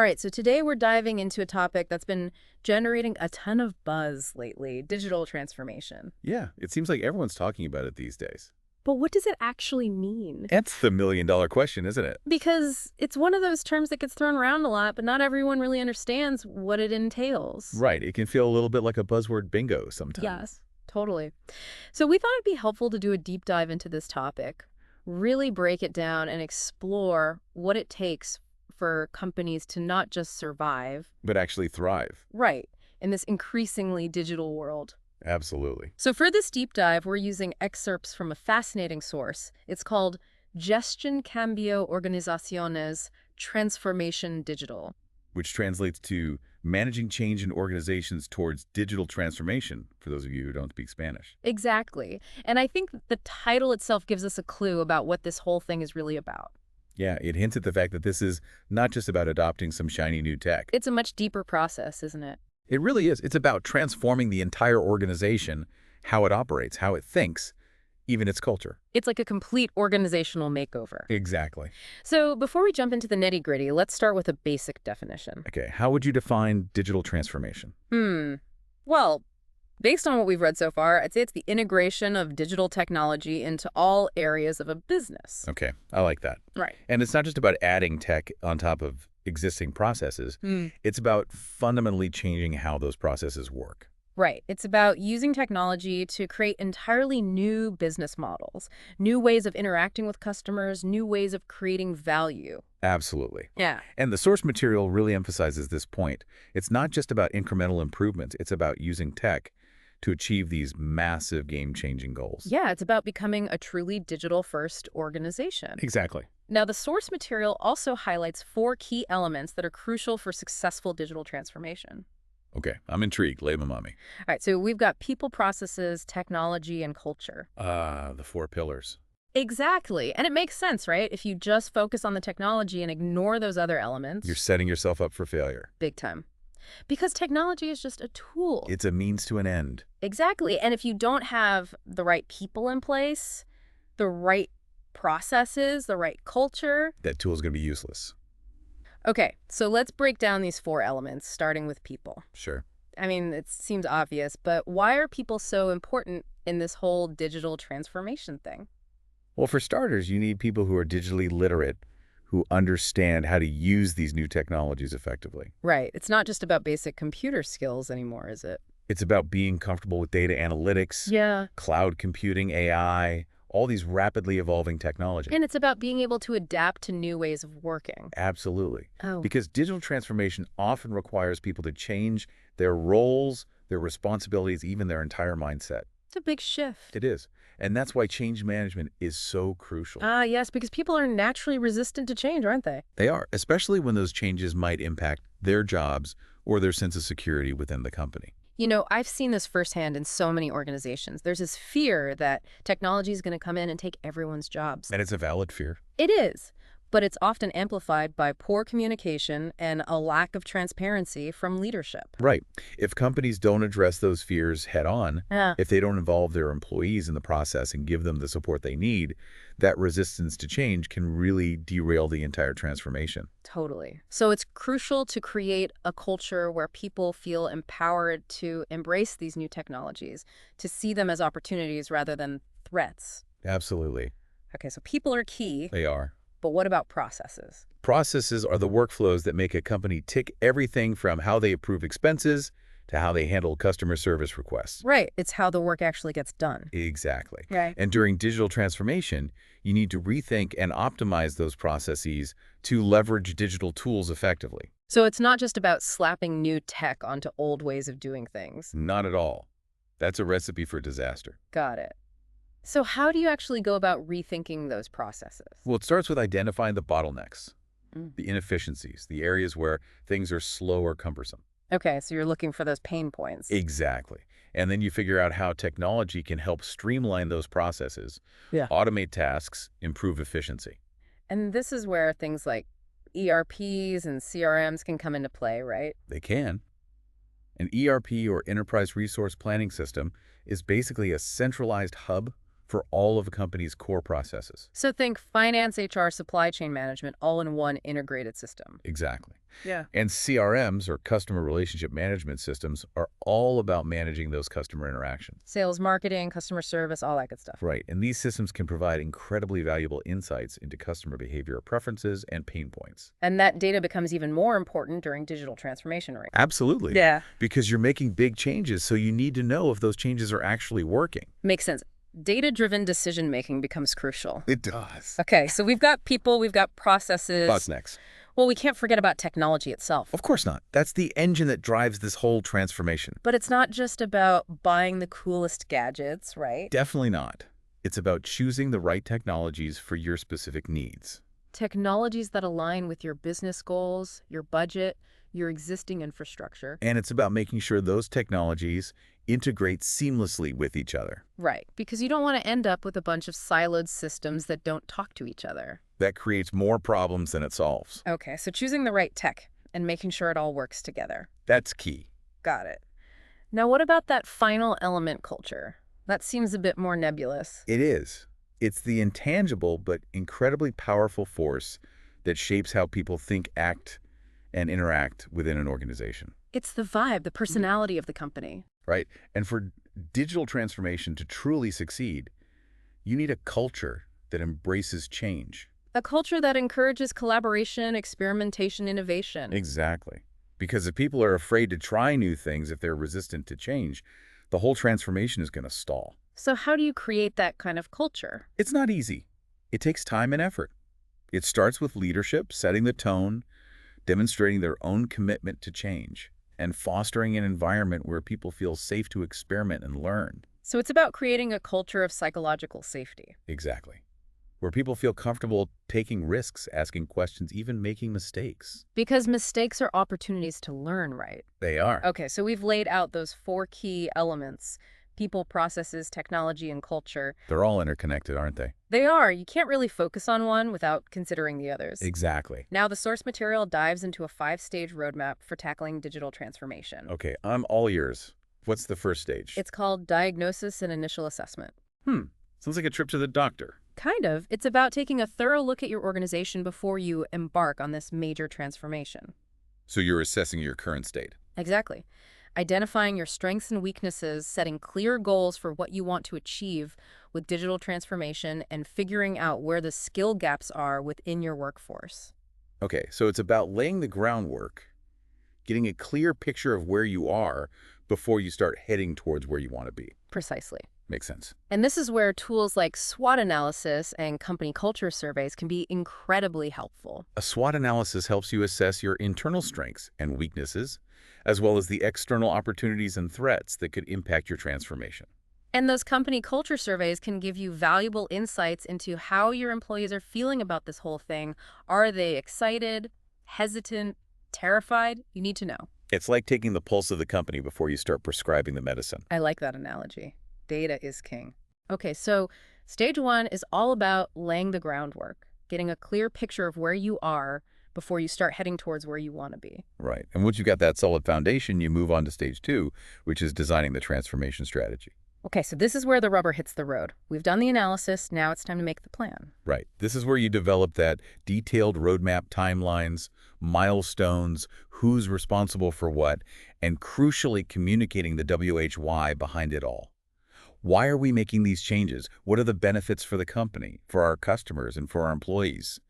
All right, so today we're diving into a topic that's been generating a ton of buzz lately, digital transformation. Yeah, it seems like everyone's talking about it these days. But what does it actually mean? That's the million-dollar question, isn't it? Because it's one of those terms that gets thrown around a lot, but not everyone really understands what it entails. Right, it can feel a little bit like a buzzword bingo sometimes. Yes, totally. So we thought it'd be helpful to do a deep dive into this topic, really break it down and explore what it takes for companies to not just survive, But actually thrive. right, in this increasingly digital world. Absolutely. So for this deep dive, we're using excerpts from a fascinating source. It's called Gestión Cambio Organizaciones Transformation Digital. Which translates to managing change in organizations towards digital transformation, for those of you who don't speak Spanish. Exactly. And I think the title itself gives us a clue about what this whole thing is really about. Yeah, it hints at the fact that this is not just about adopting some shiny new tech. It's a much deeper process, isn't it? It really is. It's about transforming the entire organization, how it operates, how it thinks, even its culture. It's like a complete organizational makeover. Exactly. So before we jump into the nitty-gritty, let's start with a basic definition. Okay, how would you define digital transformation? Well, based on what we've read so far, I'd say it's the integration of digital technology into all areas of a business. Okay, I like that. Right. And it's not just about adding tech on top of existing processes. It's about fundamentally changing how those processes work. Right. It's about using technology to create entirely new business models, new ways of interacting with customers, new ways of creating value. Absolutely. Yeah. And the source material really emphasizes this point. It's not just about incremental improvements. It's about using tech to achieve these massive game-changing goals. Yeah, it's about becoming a truly digital-first organization. Exactly. Now, the source material also highlights 4 key elements that are crucial for successful digital transformation. Okay, I'm intrigued. Lay them on me. All right, so we've got people, processes, technology, and culture. The 4 pillars. Exactly. And it makes sense, right? If you just focus on the technology and ignore those other elements. You're setting yourself up for failure. Big time. Because technology is just a tool. It's a means to an end. Exactly. And if you don't have the right people in place, the right processes, the right culture. That tool is going to be useless. Okay, so let's break down these 4 elements, starting with people. Sure. I mean, it seems obvious, but why are people so important in this whole digital transformation thing? Well, for starters, you need people who are digitally literate, who understand how to use these new technologies effectively. Right. It's not just about basic computer skills anymore, is it? It's about being comfortable with data analytics, Yeah. cloud computing, AI, all these rapidly evolving technologies. And it's about being able to adapt to new ways of working. Absolutely. Oh. Because digital transformation often requires people to change their roles, their responsibilities, even their entire mindset. It's a big shift. It is. And that's why change management is so crucial. Yes, because people are naturally resistant to change, aren't they? They are, especially when those changes might impact their jobs or their sense of security within the company. You know, I've seen this firsthand in so many organizations. There's this fear that technology is going to come in and take everyone's jobs. And it's a valid fear. It is, but it's often amplified by poor communication and a lack of transparency from leadership. Right. If companies don't address those fears head on, Yeah. if they don't involve their employees in the process and give them the support they need, that resistance to change can really derail the entire transformation. Totally. So it's crucial to create a culture where people feel empowered to embrace these new technologies, to see them as opportunities rather than threats. Absolutely. Okay, so people are key, They are. but what about processes? Processes are the workflows that make a company tick everything from how they approve expenses to how they handle customer service requests. Right. It's how the work actually gets done. Exactly. Right. And during digital transformation, you need to rethink and optimize those processes to leverage digital tools effectively. So it's not just about slapping new tech onto old ways of doing things. Not at all. That's a recipe for disaster. Got it. So how do you actually go about rethinking those processes? Well, it starts with identifying the bottlenecks, Mm. the inefficiencies, the areas where things are slow or cumbersome. Okay, so you're looking for those pain points. Exactly. And then you figure out how technology can help streamline those processes, Yeah. automate tasks, improve efficiency. And this is where things like ERPs and CRMs can come into play, right? They can. An ERP or enterprise resource planning system is basically a centralized hub for all of a company's core processes. So think finance, HR, supply chain management, all in one integrated system. Exactly. Yeah. And CRMs, or customer relationship management systems, are all about managing those customer interactions. Sales, marketing, customer service, all that good stuff. Right, and these systems can provide incredibly valuable insights into customer behavior preferences and pain points. And that data becomes even more important during digital transformation, right? Absolutely. Yeah. Because you're making big changes, so you need to know if those changes are actually working. Makes sense. Data-driven decision-making becomes crucial. It does. Okay, so we've got people, we've got processes. What's next? Well, we can't forget about technology itself. Of course not. That's the engine that drives this whole transformation. But it's not just about buying the coolest gadgets, right? Definitely not. It's about choosing the right technologies for your specific needs. Technologies that align with your business goals, your budget, your existing infrastructure. And it's about making sure those technologies integrate seamlessly with each other. Right, because you don't want to end up with a bunch of siloed systems that don't talk to each other. That creates more problems than it solves. Okay, so choosing the right tech and making sure it all works together. That's key. Got it. Now, what about that final element, culture? That seems a bit more nebulous. It is. It's the intangible but incredibly powerful force that shapes how people think, act, and interact within an organization. It's the vibe, the personality of the company. Right? And for digital transformation to truly succeed, you need a culture that embraces change. A culture that encourages collaboration, experimentation, innovation. Exactly. Because if people are afraid to try new things, if they're resistant to change, the whole transformation is going to stall. So how do you create that kind of culture? It's not easy. It takes time and effort. It starts with leadership, setting the tone, demonstrating their own commitment to change, and fostering an environment where people feel safe to experiment and learn. So it's about creating a culture of psychological safety. Exactly. Where people feel comfortable taking risks, asking questions, even making mistakes. Because mistakes are opportunities to learn, right? They are. Okay, so we've laid out those 4 key elements: people, processes, technology, and culture. They're all interconnected, aren't they? They are. You can't really focus on one without considering the others. Exactly. Now, the source material dives into a 5-stage roadmap for tackling digital transformation. Okay, I'm all ears. What's the first stage? It's called diagnosis and initial assessment. Sounds like a trip to the doctor. Kind of. It's about taking a thorough look at your organization before you embark on this major transformation. So you're assessing your current state. Exactly. Identifying your strengths and weaknesses, setting clear goals for what you want to achieve with digital transformation, and figuring out where the skill gaps are within your workforce. Okay, so it's about laying the groundwork, getting a clear picture of where you are before you start heading towards where you want to be. Precisely. Makes sense. And this is where tools like SWOT analysis and company culture surveys can be incredibly helpful. A SWOT analysis helps you assess your internal strengths and weaknesses, as well as the external opportunities and threats that could impact your transformation. And those company culture surveys can give you valuable insights into how your employees are feeling about this whole thing. Are they excited, hesitant, terrified? You need to know. It's like taking the pulse of the company before you start prescribing the medicine. I like that analogy. Data is king. Okay, so stage 1 is all about laying the groundwork, getting a clear picture of where you are before you start heading towards where you want to be. Right. And once you've got that solid foundation, you move on to stage 2, which is designing the transformation strategy. Okay, so this is where the rubber hits the road. We've done the analysis, now it's time to make the plan. Right. This is where you develop that detailed roadmap, timelines, milestones, who's responsible for what, and crucially communicating the WHY behind it all. Why are we making these changes? What are the benefits for the company, for our customers, and for our employees?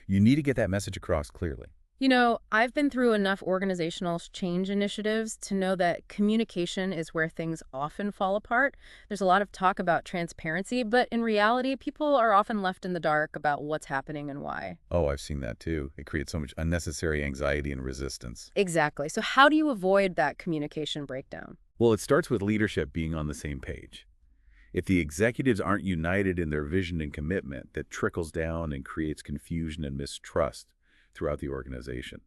You need to get that message across clearly. You know, I've been through enough organizational change initiatives to know that communication is where things often fall apart. There's a lot of talk about transparency, but in reality, people are often left in the dark about what's happening and why. Oh, I've seen that too. It creates so much unnecessary anxiety and resistance. Exactly. So how do you avoid that communication breakdown? Well, it starts with leadership being on the same page. If the executives aren't united in their vision and commitment, that trickles down and creates confusion and mistrust throughout the organization.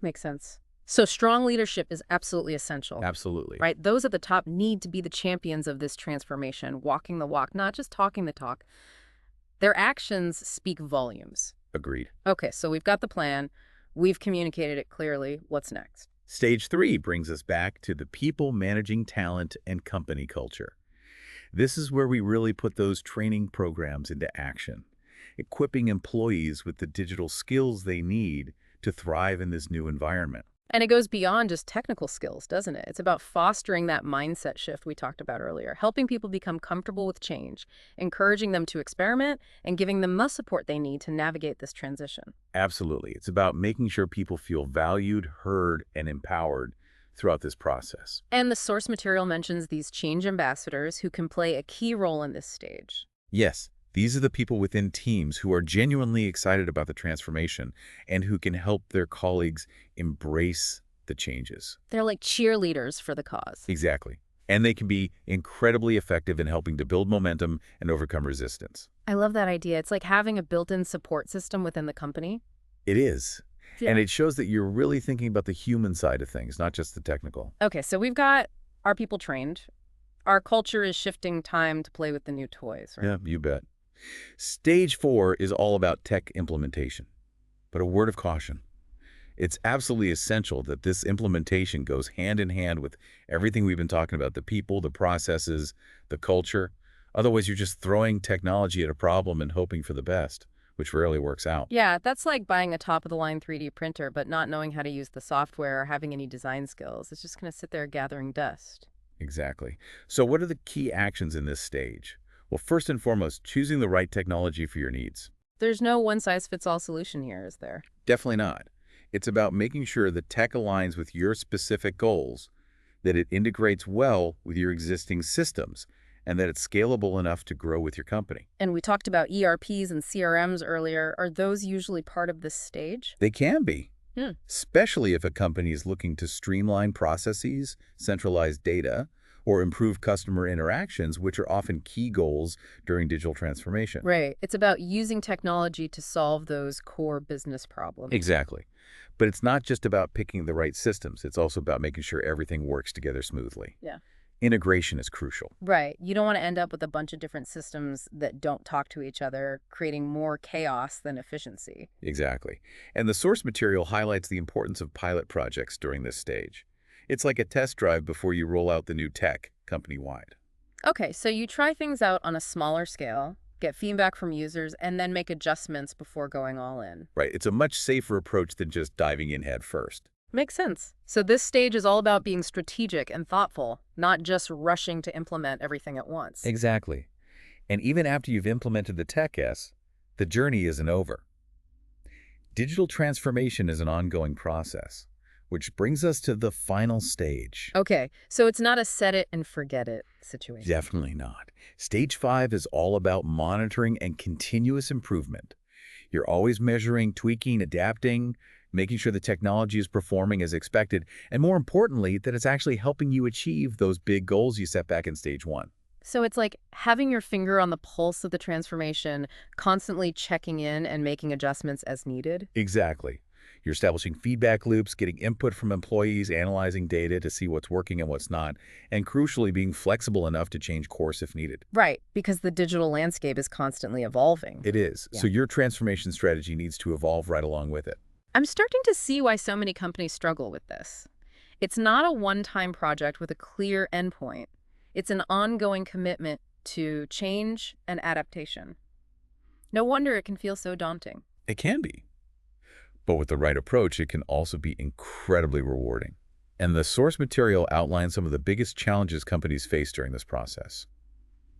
Makes sense. So strong leadership is absolutely essential. Absolutely. Right? Those at the top need to be the champions of this transformation, walking the walk, not just talking the talk. Their actions speak volumes. Agreed. Okay, so we've got the plan. We've communicated it clearly. What's next? Stage 3 brings us back to the people managing talent and company culture. This is where we really put those training programs into action, equipping employees with the digital skills they need to thrive in this new environment. And it goes beyond just technical skills, doesn't it? It's about fostering that mindset shift we talked about earlier, helping people become comfortable with change, encouraging them to experiment, and giving them the support they need to navigate this transition. Absolutely. It's about making sure people feel valued, heard, and empowered throughout this process. And the source material mentions these change ambassadors who can play a key role in this stage. Yes, these are the people within teams who are genuinely excited about the transformation and who can help their colleagues embrace the changes. They're like cheerleaders for the cause. Exactly. And they can be incredibly effective in helping to build momentum and overcome resistance. I love that idea. It's like having a built-in support system within the company. It is. Yeah. And it shows that you're really thinking about the human side of things, not just the technical. Okay, so we've got our people trained. Our culture is shifting time to play with the new toys, right? Yeah, you bet. Stage 4 is all about tech implementation. But a word of caution. It's absolutely essential that this implementation goes hand in hand with everything we've been talking about, the people, the processes, the culture. Otherwise, you're just throwing technology at a problem and hoping for the best, which rarely works out. Yeah, that's like buying a top-of-the-line 3D printer, but not knowing how to use the software or having any design skills. It's just going to sit there gathering dust. Exactly. So what are the key actions in this stage? Well, first and foremost, choosing the right technology for your needs. There's no one-size-fits-all solution here, is there? Definitely not. It's about making sure the tech aligns with your specific goals, that it integrates well with your existing systems, and that it's scalable enough to grow with your company. And we talked about ERPs and CRMs earlier. Are those usually part of this stage? They can be, Hmm. especially if a company is looking to streamline processes, centralize data, or improve customer interactions, which are often key goals during digital transformation. Right. It's about using technology to solve those core business problems. Exactly. But it's not just about picking the right systems. It's also about making sure everything works together smoothly. Yeah. Integration is crucial. Right. You don't want to end up with a bunch of different systems that don't talk to each other, creating more chaos than efficiency. Exactly. And the source material highlights the importance of pilot projects during this stage. It's like a test drive before you roll out the new tech company-wide. Okay, so you try things out on a smaller scale, get feedback from users, and then make adjustments before going all in. Right. It's a much safer approach than just diving in head first. Makes sense. So this stage is all about being strategic and thoughtful, not just rushing to implement everything at once. Exactly. And even after you've implemented the tech S, the journey isn't over. Digital transformation is an ongoing process, which brings us to the final stage. Okay, so it's not a set it and forget it situation. Definitely not. Stage 5 is all about monitoring and continuous improvement. You're always measuring, tweaking, adapting, making sure the technology is performing as expected, and more importantly, that it's actually helping you achieve those big goals you set back in stage 1. So it's like having your finger on the pulse of the transformation, constantly checking in and making adjustments as needed. Exactly. You're establishing feedback loops, getting input from employees, analyzing data to see what's working and what's not, and crucially being flexible enough to change course if needed. Right, because the digital landscape is constantly evolving. It is. Yeah. So your transformation strategy needs to evolve right along with it. I'm starting to see why so many companies struggle with this. It's not a one-time project with a clear endpoint. It's an ongoing commitment to change and adaptation. No wonder it can feel so daunting. It can be. But with the right approach, it can also be incredibly rewarding. And the source material outlines some of the biggest challenges companies face during this process.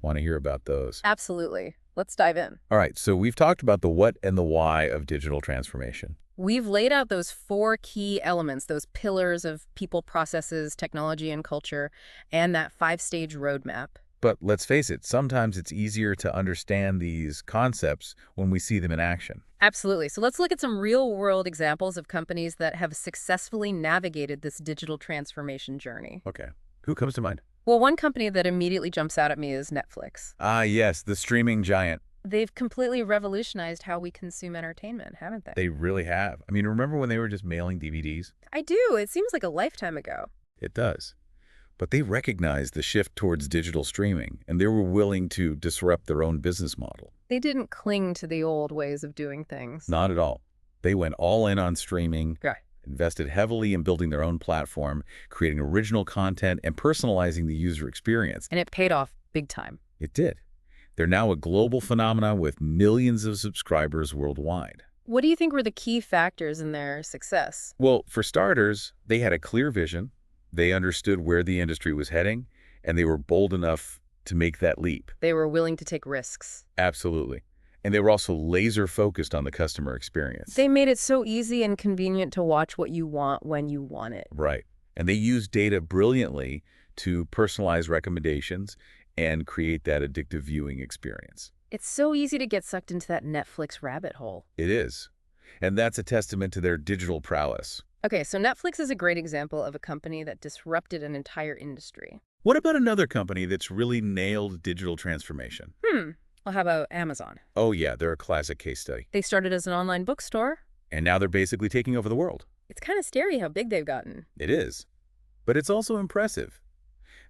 Want to hear about those? Absolutely. Let's dive in. All right, so we've talked about the what and the why of digital transformation. We've laid out those 4 key elements, those pillars of people, processes, technology, and culture, and that 5-stage roadmap. But let's face it, sometimes it's easier to understand these concepts when we see them in action. Absolutely. So let's look at some real-world examples of companies that have successfully navigated this digital transformation journey. Okay, who comes to mind? Well, one company that immediately jumps out at me is Netflix. Ah, yes, the streaming giant. They've completely revolutionized how we consume entertainment, haven't they? They really have. I mean, remember when they were just mailing DVDs? I do. It seems like a lifetime ago. It does. But they recognized the shift towards digital streaming, and they were willing to disrupt their own business model. They didn't cling to the old ways of doing things. Not at all. They went all in on streaming, Right. invested heavily in building their own platform, creating original content, and personalizing the user experience. And it paid off big time. It did. They're now a global phenomenon with millions of subscribers worldwide. What do you think were the key factors in their success? Well, for starters, they had a clear vision, they understood where the industry was heading, and they were bold enough to make that leap. They were willing to take risks. Absolutely. And they were also laser-focused on the customer experience. They made it so easy and convenient to watch what you want when you want it. Right. And they used data brilliantly to personalize recommendations and create that addictive viewing experience. It's so easy to get sucked into that Netflix rabbit hole. It is. And that's a testament to their digital prowess. Okay, so Netflix is a great example of a company that disrupted an entire industry. What about another company that's really nailed digital transformation? Well, how about Amazon? Oh yeah, they're a classic case study. They started as an online bookstore. And now they're basically taking over the world. It's kind of scary how big they've gotten. It is. But it's also impressive.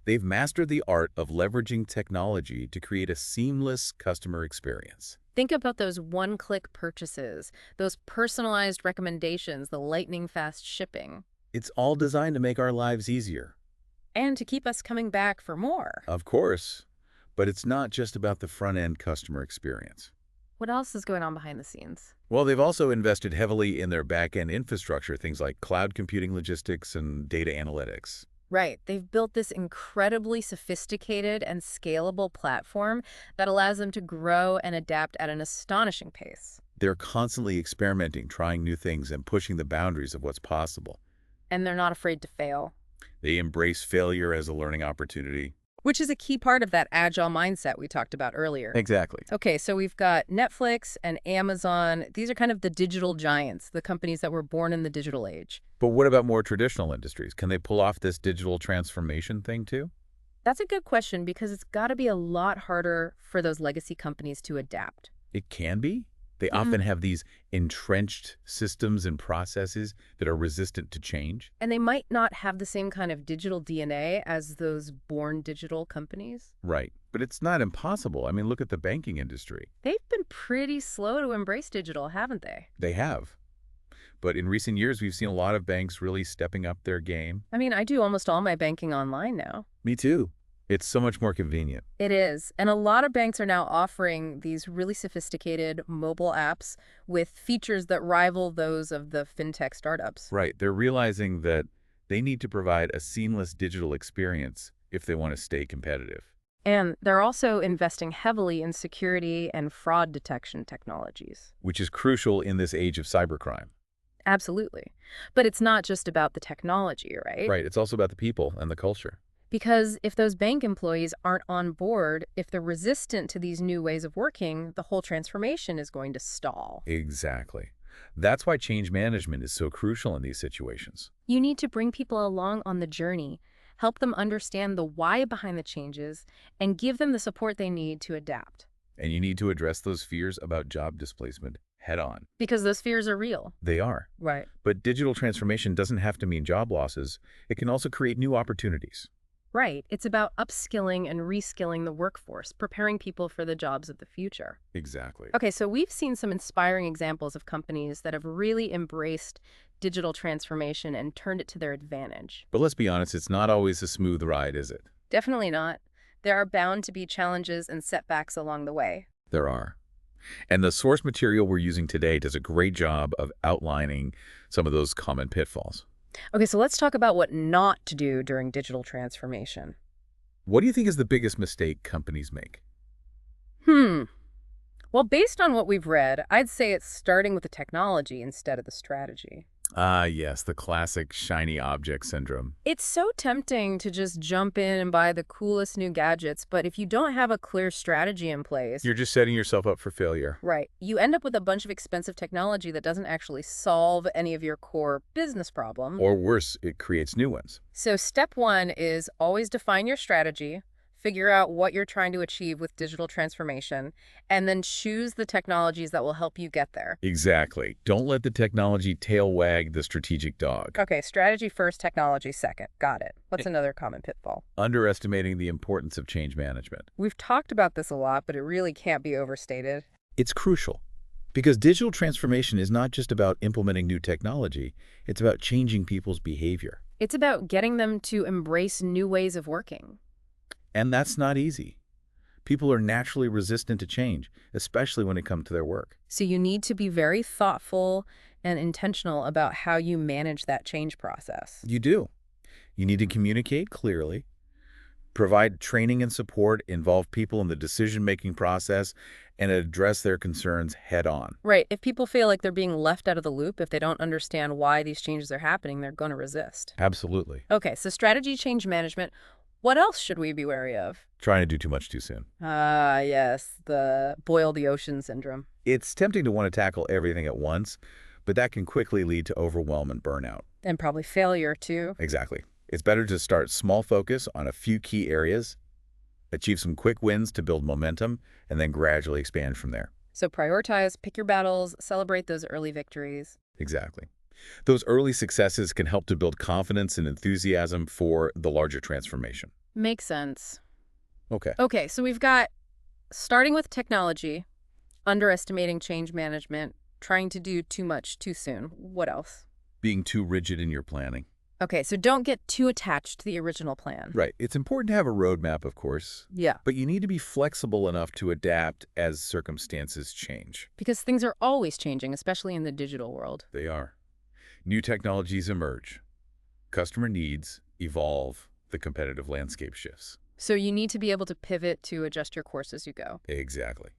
They've mastered the art of leveraging technology to create a seamless customer experience. Think about those one-click purchases, those personalized recommendations, the lightning-fast shipping. It's all designed to make our lives easier. And to keep us coming back for more. Of course. But it's not just about the front-end customer experience. What else is going on behind the scenes? Well, they've also invested heavily in their back-end infrastructure, things like cloud computing logistics and data analytics. Right. They've built this incredibly sophisticated and scalable platform that allows them to grow and adapt at an astonishing pace. They're constantly experimenting, trying new things, and pushing the boundaries of what's possible. And they're not afraid to fail. They embrace failure as a learning opportunity. Which is a key part of that agile mindset we talked about earlier. Exactly. Okay, so we've got Netflix and Amazon. These are kind of the digital giants, the companies that were born in the digital age. But what about more traditional industries? Can they pull off this digital transformation thing too? That's a good question because it's got to be a lot harder for those legacy companies to adapt. It can be. They often have these entrenched systems and processes that are resistant to change. And they might not have the same kind of digital DNA as those born digital companies. Right. But it's not impossible. I mean, look at the banking industry. They've been pretty slow to embrace digital, haven't they? They have. But in recent years, we've seen a lot of banks really stepping up their game. I mean, I do almost all my banking online now. Me too. It's so much more convenient. It is. And a lot of banks are now offering these really sophisticated mobile apps with features that rival those of the fintech startups. Right. They're realizing that they need to provide a seamless digital experience if they want to stay competitive. And they're also investing heavily in security and fraud detection technologies. Which is crucial in this age of cybercrime. Absolutely. But it's not just about the technology, right? Right. It's also about the people and the culture. Because if those bank employees aren't on board, if they're resistant to these new ways of working, the whole transformation is going to stall. Exactly. That's why change management is so crucial in these situations. You need to bring people along on the journey, help them understand the why behind the changes, and give them the support they need to adapt. And you need to address those fears about job displacement head on. Because those fears are real. They are. Right. But digital transformation doesn't have to mean job losses. It can also create new opportunities. Right. It's about upskilling and reskilling the workforce, preparing people for the jobs of the future. Exactly. Okay, so we've seen some inspiring examples of companies that have really embraced digital transformation and turned it to their advantage. But let's be honest, it's not always a smooth ride, is it? Definitely not. There are bound to be challenges and setbacks along the way. There are. And the source material we're using today does a great job of outlining some of those common pitfalls. Okay, so let's talk about what not to do during digital transformation. What do you think is the biggest mistake companies make? Well, based on what we've read, I'd say it's starting with the technology instead of the strategy. Ah, yes, the classic shiny object syndrome. It's so tempting to just jump in and buy the coolest new gadgets, but if you don't have a clear strategy in place, You're just setting yourself up for failure. right, you end up with a bunch of expensive technology that doesn't actually solve any of your core business problems. Or worse, it creates new ones. So step one is always define your strategy, figure out what you're trying to achieve with digital transformation, and then choose the technologies that will help you get there. Exactly. Don't let the technology tail wag the strategic dog. Okay, strategy first, technology second. Got it. What's another common pitfall? Underestimating the importance of change management. We've talked about this a lot, but it really can't be overstated. It's crucial because digital transformation is not just about implementing new technology, it's about changing people's behavior. It's about getting them to embrace new ways of working. And that's not easy. People are naturally resistant to change, especially when it comes to their work. So you need to be very thoughtful and intentional about how you manage that change process. You do. You need to communicate clearly, provide training and support, involve people in the decision-making process, and address their concerns head-on. Right. If people feel like they're being left out of the loop, if they don't understand why these changes are happening, they're going to resist. Absolutely. Okay, so strategy change management. What else should we be wary of? Trying to do too much too soon. Ah, yes, the boil the ocean syndrome. It's tempting to want to tackle everything at once, but that can quickly lead to overwhelm and burnout. And probably failure, too. Exactly. It's better to start small focus on a few key areas, achieve some quick wins to build momentum, and then gradually expand from there. So prioritize, pick your battles, celebrate those early victories. Exactly. Those early successes can help to build confidence and enthusiasm for the larger transformation. Makes sense. Okay. Okay, so we've got starting with technology, underestimating change management, trying to do too much too soon. What else? Being too rigid in your planning. Okay, so don't get too attached to the original plan. Right. It's important to have a roadmap, of course, Yeah, but you need to be flexible enough to adapt as circumstances change. because things are always changing, especially in the digital world. They are. New technologies emerge. Customer needs evolve. The competitive landscape shifts. So you need to be able to pivot to adjust your course as you go. Exactly.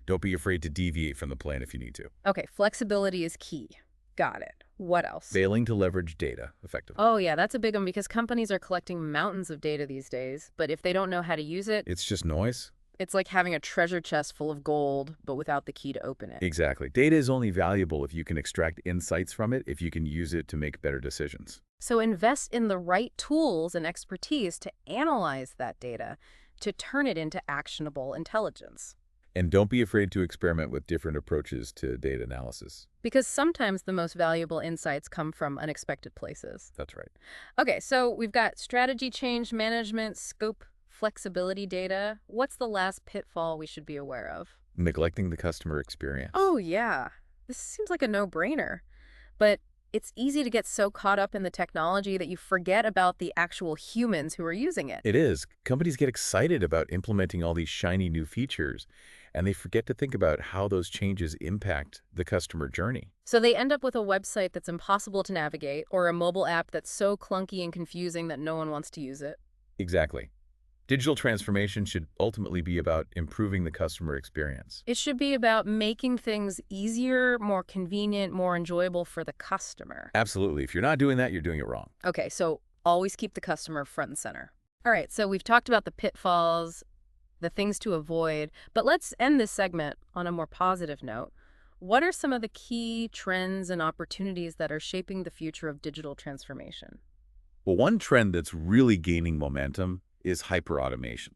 Don't be afraid to deviate from the plan if you need to. Okay, flexibility is key. Got it. What else? Failing to leverage data effectively. Oh, yeah, that's a big one because companies are collecting mountains of data these days, but if they don't know how to use it, It's just noise. it's like having a treasure chest full of gold, but without the key to open it. Exactly. Data is only valuable if you can extract insights from it, if you can use it to make better decisions. So invest in the right tools and expertise to analyze that data, to turn it into actionable intelligence. And don't be afraid to experiment with different approaches to data analysis. Because sometimes the most valuable insights come from unexpected places. That's right. Okay, so we've got strategy change management, scope flexibility data. What's the last pitfall we should be aware of? Neglecting the customer experience. Oh, yeah. This seems like a no-brainer. But it's easy to get so caught up in the technology that you forget about the actual humans who are using it. It is. Companies get excited about implementing all these shiny new features, and they forget to think about how those changes impact the customer journey. So they end up with a website that's impossible to navigate or a mobile app that's so clunky and confusing that no one wants to use it. Exactly. Digital transformation should ultimately be about improving the customer experience. It should be about making things easier, more convenient, more enjoyable for the customer. Absolutely. If you're not doing that, you're doing it wrong. Okay, so always keep the customer front and center. All right, so we've talked about the pitfalls, the things to avoid, but let's end this segment on a more positive note. What are some of the key trends and opportunities that are shaping the future of digital transformation? Well, one trend that's really gaining momentum is hyperautomation.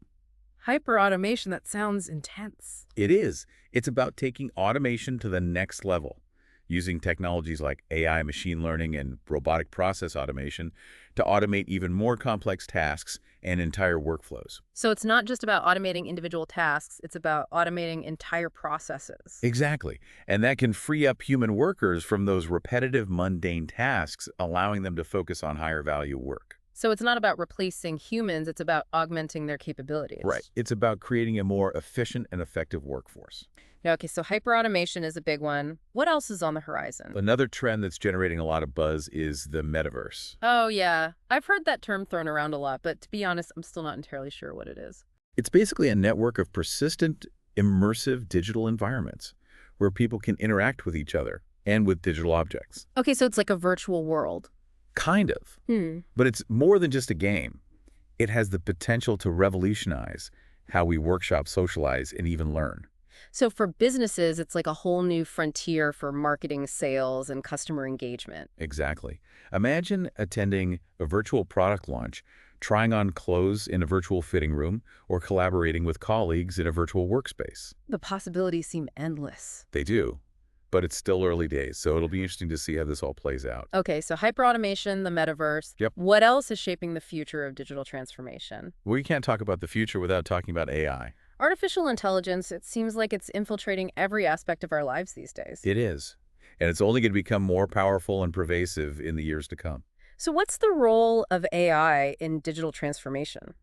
Hyperautomation, that sounds intense. It is. It's about taking automation to the next level, using technologies like AI, machine learning, and robotic process automation to automate even more complex tasks and entire workflows. So it's not just about automating individual tasks, it's about automating entire processes. Exactly. And that can free up human workers from those repetitive, mundane tasks, allowing them to focus on higher value work. So it's not about replacing humans, it's about augmenting their capabilities. Right. It's about creating a more efficient and effective workforce. Yeah, okay, so hyperautomation is a big one. What else is on the horizon? Another trend that's generating a lot of buzz is the metaverse. Oh, yeah. I've heard that term thrown around a lot, but to be honest, I'm still not entirely sure what it is. It's basically a network of persistent, immersive digital environments where people can interact with each other and with digital objects. Okay, so it's like a virtual world. Kind of. But it's more than just a game. It has the potential to revolutionize how we workshop, socialize, and even learn. So for businesses, it's like a whole new frontier for marketing, sales, and customer engagement. Exactly. Imagine attending a virtual product launch, trying on clothes in a virtual fitting room, or collaborating with colleagues in a virtual workspace. The possibilities seem endless. They do. But it's still early days, so it'll be interesting to see how this all plays out. Okay, so hyperautomation, the metaverse. Yep. What else is shaping the future of digital transformation? We can't talk about the future without talking about AI. Artificial intelligence, it seems like it's infiltrating every aspect of our lives these days. It is. And it's only going to become more powerful and pervasive in the years to come. So what's the role of AI in digital transformation?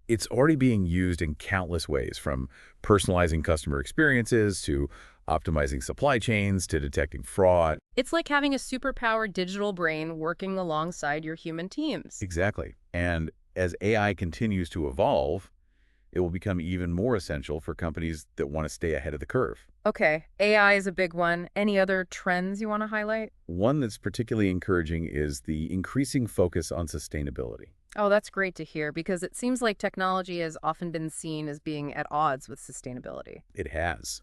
It's already being used in countless ways, from personalizing customer experiences to optimizing supply chains to detecting fraud. It's like having a superpowered digital brain working alongside your human teams. Exactly. And as AI continues to evolve, it will become even more essential for companies that want to stay ahead of the curve. Okay, AI is a big one. Any other trends you want to highlight? One that's particularly encouraging is the increasing focus on sustainability. Oh, that's great to hear because it seems like technology has often been seen as being at odds with sustainability. It has.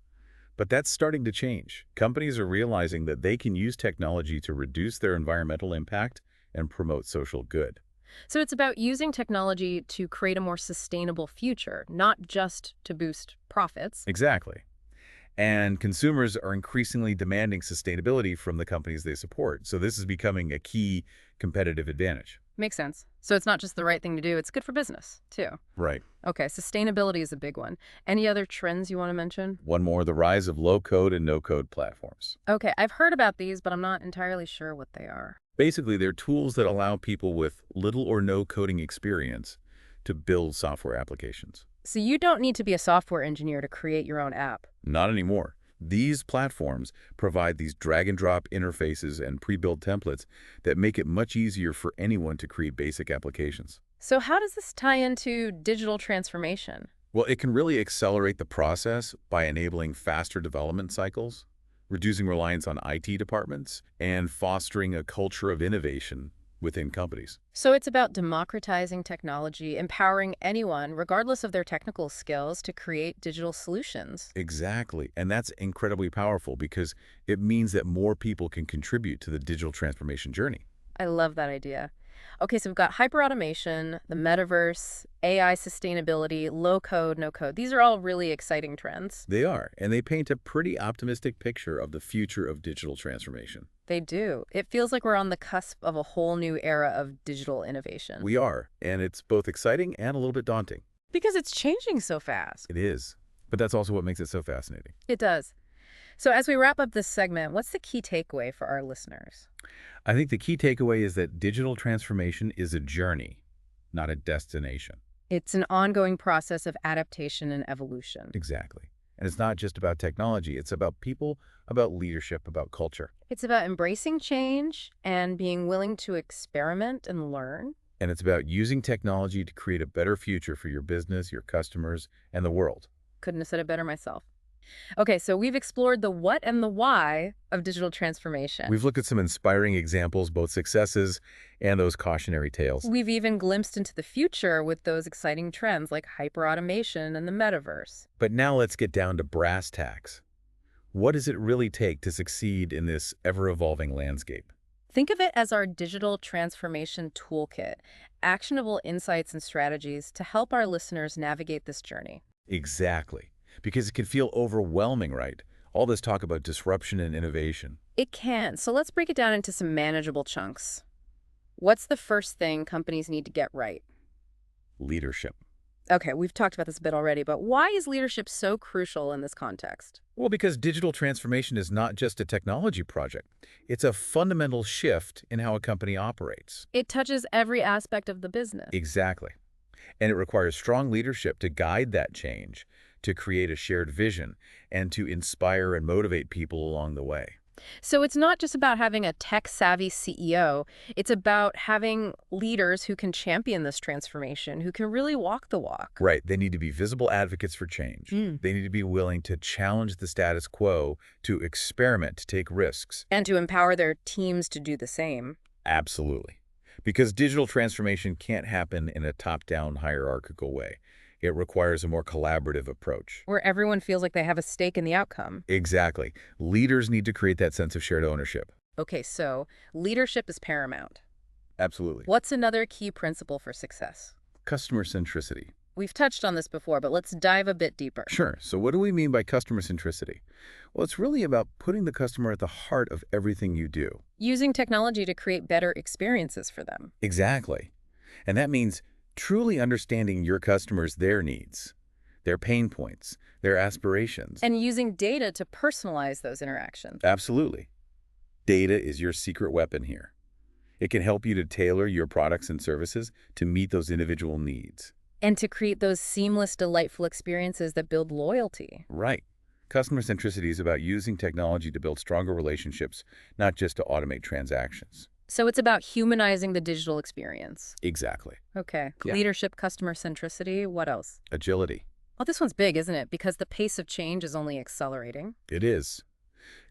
But that's starting to change. Companies are realizing that they can use technology to reduce their environmental impact and promote social good. So it's about using technology to create a more sustainable future, not just to boost profits. Exactly. And consumers are increasingly demanding sustainability from the companies they support. So this is becoming a key competitive advantage. Makes sense. So it's not just the right thing to do, it's good for business, too. Right. Okay, sustainability is a big one. Any other trends you want to mention? One more, the rise of low-code and no-code platforms. Okay, I've heard about these, but I'm not entirely sure what they are. Basically, they're tools that allow people with little or no coding experience to build software applications. So you don't need to be a software engineer to create your own app. Not anymore. These platforms provide these drag-and-drop interfaces and pre-built templates that make it much easier for anyone to create basic applications. So how does this tie into digital transformation? Well, it can really accelerate the process by enabling faster development cycles, reducing reliance on IT departments, and fostering a culture of innovation within companies. So it's about democratizing technology, empowering anyone, regardless of their technical skills, to create digital solutions. Exactly. And that's incredibly powerful because it means that more people can contribute to the digital transformation journey. I love that idea. Okay, so we've got hyperautomation, the metaverse, AI sustainability, low code, no code. These are all really exciting trends. They are, and they paint a pretty optimistic picture of the future of digital transformation. They do. It feels like we're on the cusp of a whole new era of digital innovation. We are, and it's both exciting and a little bit daunting. Because it's changing so fast. It is, but that's also what makes it so fascinating. It does. So as we wrap up this segment, what's the key takeaway for our listeners? I think the key takeaway is that digital transformation is a journey, not a destination. It's an ongoing process of adaptation and evolution. Exactly. And it's not just about technology. It's about people, about leadership, about culture. It's about embracing change and being willing to experiment and learn. And it's about using technology to create a better future for your business, your customers, and the world. Couldn't have said it better myself. Okay, so we've explored the what and the why of digital transformation. We've looked at some inspiring examples, both successes and those cautionary tales. We've even glimpsed into the future with those exciting trends like hyperautomation and the metaverse. But now let's get down to brass tacks. What does it really take to succeed in this ever-evolving landscape? Think of it as our digital transformation toolkit, actionable insights and strategies to help our listeners navigate this journey. Exactly. Because it can feel overwhelming, right? All this talk about disruption and innovation. It can. So let's break it down into some manageable chunks. What's the first thing companies need to get right? Leadership. Okay, we've talked about this a bit already, but why is leadership so crucial in this context? Well, because digital transformation is not just a technology project. It's a fundamental shift in how a company operates. It touches every aspect of the business. Exactly. And it requires strong leadership to guide that change, to create a shared vision, and to inspire and motivate people along the way. So it's not just about having a tech-savvy CEO. It's about having leaders who can champion this transformation, who can really walk the walk. Right. They need to be visible advocates for change. They need to be willing to challenge the status quo, to experiment, to take risks. And to empower their teams to do the same. Absolutely. Because digital transformation can't happen in a top-down hierarchical way. It requires a more collaborative approach. Where everyone feels like they have a stake in the outcome. Exactly. Leaders need to create that sense of shared ownership. Okay, so leadership is paramount. Absolutely. What's another key principle for success? Customer centricity. We've touched on this before, but let's dive a bit deeper. Sure. So what do we mean by customer centricity? Well, it's really about putting the customer at the heart of everything you do. Using technology to create better experiences for them. Exactly. And that means truly understanding your customers, their needs, their pain points, their aspirations. And using data to personalize those interactions. Absolutely. Data is your secret weapon here. It can help you to tailor your products and services to meet those individual needs. And to create those seamless, delightful experiences that build loyalty. Right. Customer centricity is about using technology to build stronger relationships, not just to automate transactions. So it's about humanizing the digital experience. Exactly. Okay. Yeah. Leadership, customer centricity, what else? Agility. Oh, this one's big, isn't it? Because the pace of change is only accelerating. It is.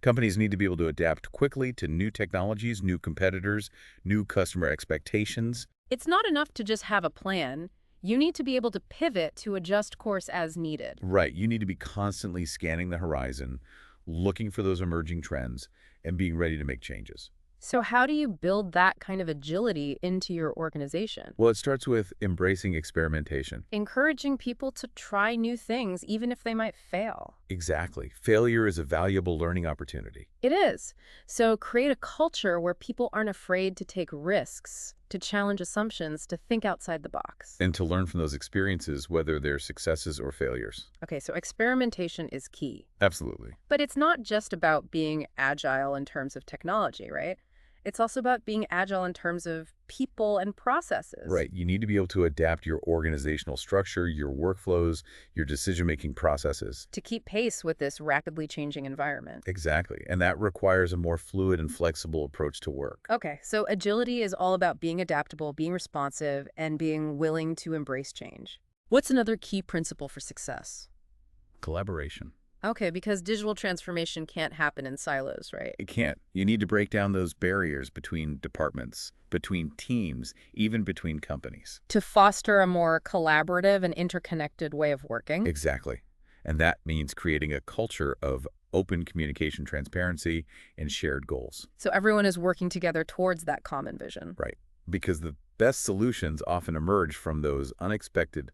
Companies need to be able to adapt quickly to new technologies, new competitors, new customer expectations. It's not enough to just have a plan. You need to be able to pivot to adjust course as needed. Right. You need to be constantly scanning the horizon, looking for those emerging trends, and being ready to make changes. So how do you build that kind of agility into your organization? Well, it starts with embracing experimentation. Encouraging people to try new things, even if they might fail. Exactly. Failure is a valuable learning opportunity. It is. So create a culture where people aren't afraid to take risks, to challenge assumptions, to think outside the box. And to learn from those experiences, whether they're successes or failures. Okay, so experimentation is key. Absolutely. But it's not just about being agile in terms of technology, right? It's also about being agile in terms of people and processes. Right. You need to be able to adapt your organizational structure, your workflows, your decision-making processes. To keep pace with this rapidly changing environment. Exactly. And that requires a more fluid and flexible approach to work. Okay, so agility is all about being adaptable, being responsive, and being willing to embrace change. What's another key principle for success? Collaboration. Okay, because digital transformation can't happen in silos, right? It can't. You need to break down those barriers between departments, between teams, even between companies. To foster a more collaborative and interconnected way of working. Exactly. And that means creating a culture of open communication, transparency, and shared goals. So everyone is working together towards that common vision. Right. Because the best solutions often emerge from those unexpected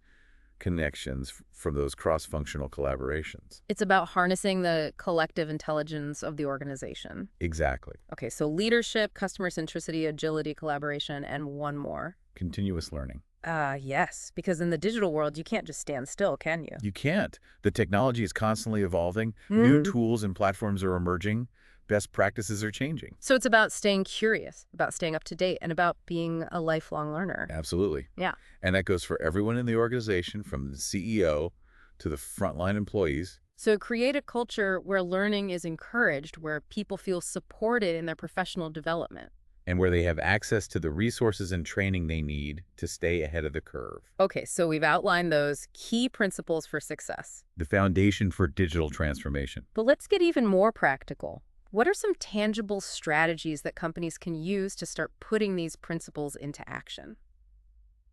connections, from those cross-functional collaborations. It's about harnessing the collective intelligence of the organization. Exactly. Okay, so leadership, customer centricity, agility, collaboration, and one more. Continuous learning. Yes, because in the digital world, you can't just stand still, can you? You can't. The technology is constantly evolving. New tools and platforms are emerging. Best practices are changing. So it's about staying curious, about staying up to date, and about being a lifelong learner. Absolutely. Yeah. And that goes for everyone in the organization, from the CEO to the frontline employees. So create a culture where learning is encouraged, where people feel supported in their professional development. And where they have access to the resources and training they need to stay ahead of the curve. Okay, so we've outlined those key principles for success. The foundation for digital transformation. But let's get even more practical. What are some tangible strategies that companies can use to start putting these principles into action?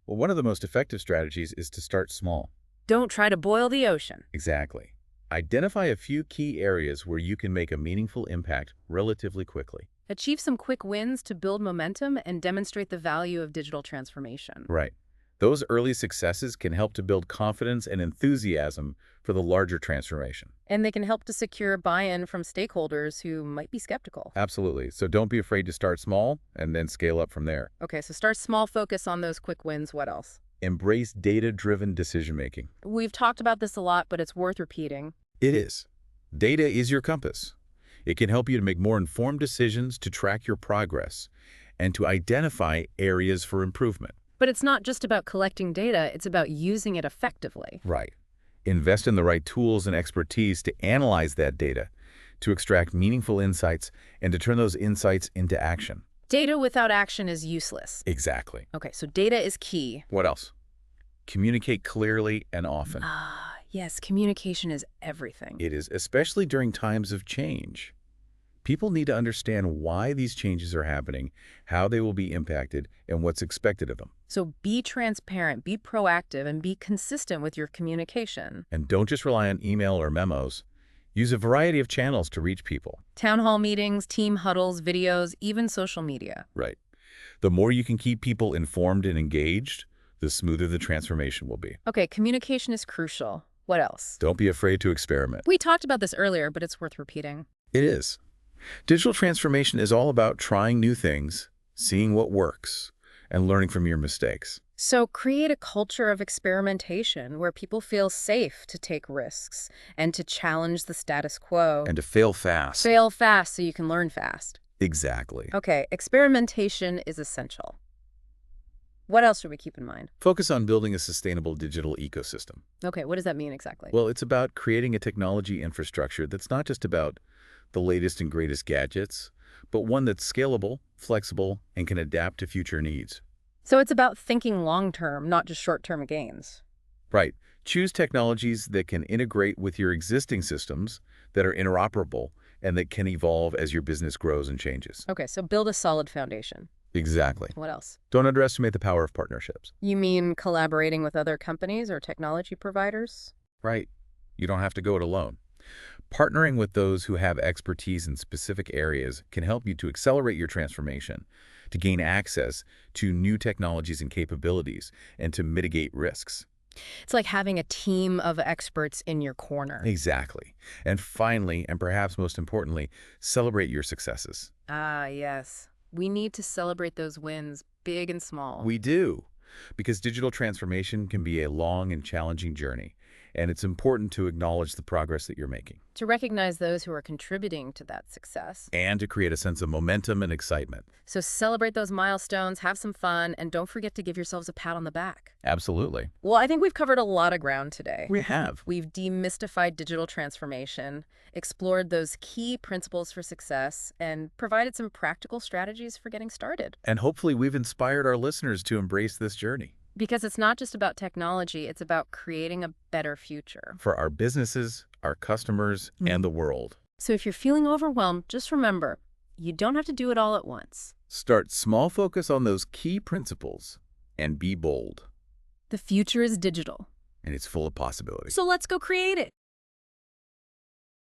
Well, one of the most effective strategies is to start small. Don't try to boil the ocean. Exactly. Identify a few key areas where you can make a meaningful impact relatively quickly. Achieve some quick wins to build momentum and demonstrate the value of digital transformation. Right. Those early successes can help to build confidence and enthusiasm for the larger transformation. And they can help to secure buy-in from stakeholders who might be skeptical. Absolutely. So don't be afraid to start small and then scale up from there. Okay, so start small, focus on those quick wins. What else? Embrace data-driven decision-making. We've talked about this a lot, but it's worth repeating. It is. Data is your compass. It can help you to make more informed decisions, to track your progress, and to identify areas for improvement. But it's not just about collecting data, it's about using it effectively. Right. Invest in the right tools and expertise to analyze that data, to extract meaningful insights, and to turn those insights into action. Data without action is useless. Exactly. Okay, so data is key. What else? Communicate clearly and often. Yes, communication is everything. It is, especially during times of change. People need to understand why these changes are happening, how they will be impacted, and what's expected of them. So be transparent, be proactive, and be consistent with your communication. And don't just rely on email or memos. Use a variety of channels to reach people. Town hall meetings, team huddles, videos, even social media. Right. The more you can keep people informed and engaged, the smoother the transformation will be. Okay, communication is crucial. What else? Don't be afraid to experiment. We talked about this earlier, but it's worth repeating. It is. Digital transformation is all about trying new things, seeing what works, and learning from your mistakes. So create a culture of experimentation where people feel safe to take risks and to challenge the status quo. And to fail fast. Fail fast so you can learn fast. Exactly. Okay, experimentation is essential. What else should we keep in mind? Focus on building a sustainable digital ecosystem. Okay, what does that mean exactly? Well, it's about creating a technology infrastructure that's not just about the latest and greatest gadgets, but one that's scalable, flexible, and can adapt to future needs. So it's about thinking long-term, not just short-term gains. Right. Choose technologies that can integrate with your existing systems, that are interoperable, and that can evolve as your business grows and changes. Okay, so build a solid foundation. Exactly. What else? Don't underestimate the power of partnerships. You mean collaborating with other companies or technology providers? Right. You don't have to go it alone. Partnering with those who have expertise in specific areas can help you to accelerate your transformation, to gain access to new technologies and capabilities, and to mitigate risks. It's like having a team of experts in your corner. Exactly. And finally, and perhaps most importantly, celebrate your successes. Ah, yes. We need to celebrate those wins, big and small. We do, because digital transformation can be a long and challenging journey, and it's important to acknowledge the progress that you're making. To recognize those who are contributing to that success. And to create a sense of momentum and excitement. So celebrate those milestones, have some fun, and don't forget to give yourselves a pat on the back. Absolutely. Well, I think we've covered a lot of ground today. We have. We've demystified digital transformation, explored those key principles for success, and provided some practical strategies for getting started. And hopefully we've inspired our listeners to embrace this journey. Because it's not just about technology, it's about creating a better future. For our businesses, our customers, and the world. So if you're feeling overwhelmed, just remember, you don't have to do it all at once. Start small, focus on those key principles, and be bold. The future is digital. And it's full of possibilities. So let's go create it.